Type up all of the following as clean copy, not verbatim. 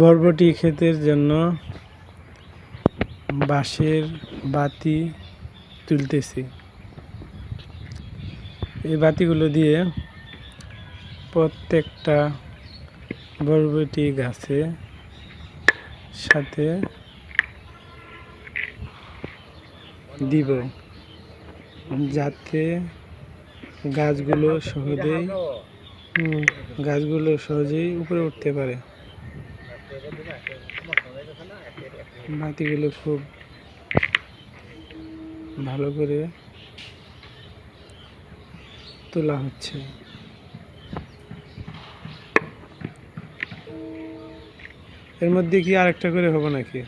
বরবটি ক্ষেতের জন্য বাঁশের বাতি তুলতেছি। এই বাতিগুলো দিয়ে প্রত্যেকটা বরবটি গাছে সাথে দিব, যাতে গাছগুলো সহজেই উপরে উঠতে পারে। বাতিগুলো খুব ভালো করে তোলা হচ্ছে। এর মধ্যে কি আরেকটা করে হবে নাকি?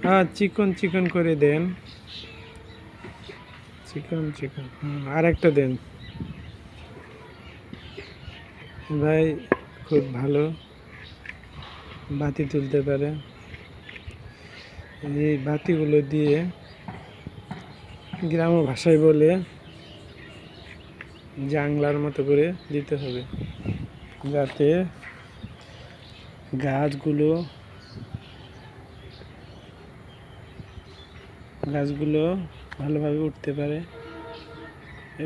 হ্যাঁ, চিকন চিকন করে দেন, চিকন চিকন। আরেকটা দেন ভাই, খুব ভালো বাতি তুলতে পারে। এই বাতিগুলো দিয়ে গ্রাম্য ভাষায় বলে জাংলার মতো করে দিতে হবে, যাতে গাছগুলো ভালোভাবে উঠতে পারে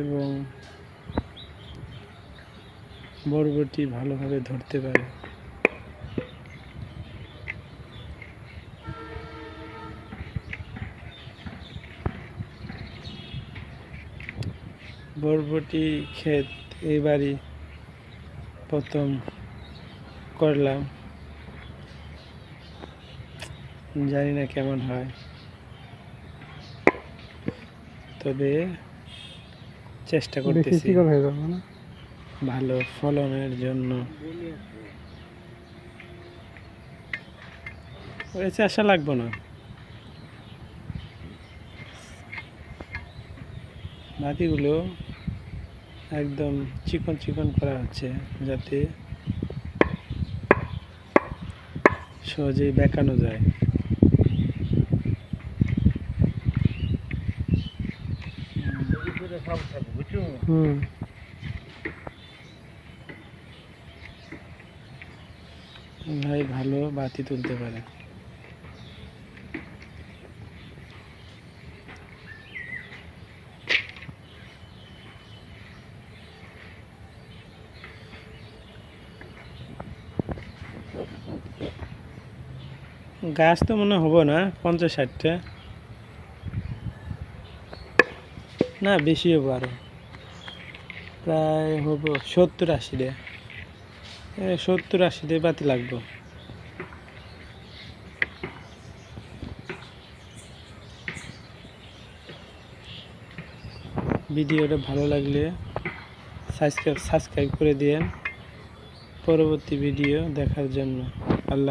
এবং বরবটি ভালোভাবে ধরতে পারে। বরবটি ক্ষেত এবারই প্রথম করলাম, জানি না কেমন হয়, তবে চেষ্টা করতেছি ভালো ফলনের জন্য। আশা লাগবো না, বাতিগুলো একদম চিকন চিকন করা হচ্ছে, যাতে সহজেই বেঁকানো যায়। ভাই ভালো বাতি তুলতে পারে। গাছ তো মনে হবো না 50-60টা, না বেশি হবো, আরো প্রায় হবো 70-80 70-80 বাতি লাগবে। ভিডিওটা ভালো লাগলে সাবস্ক্রাইব করে দিন পরবর্তী ভিডিও দেখার জন্য। আল্লাহ।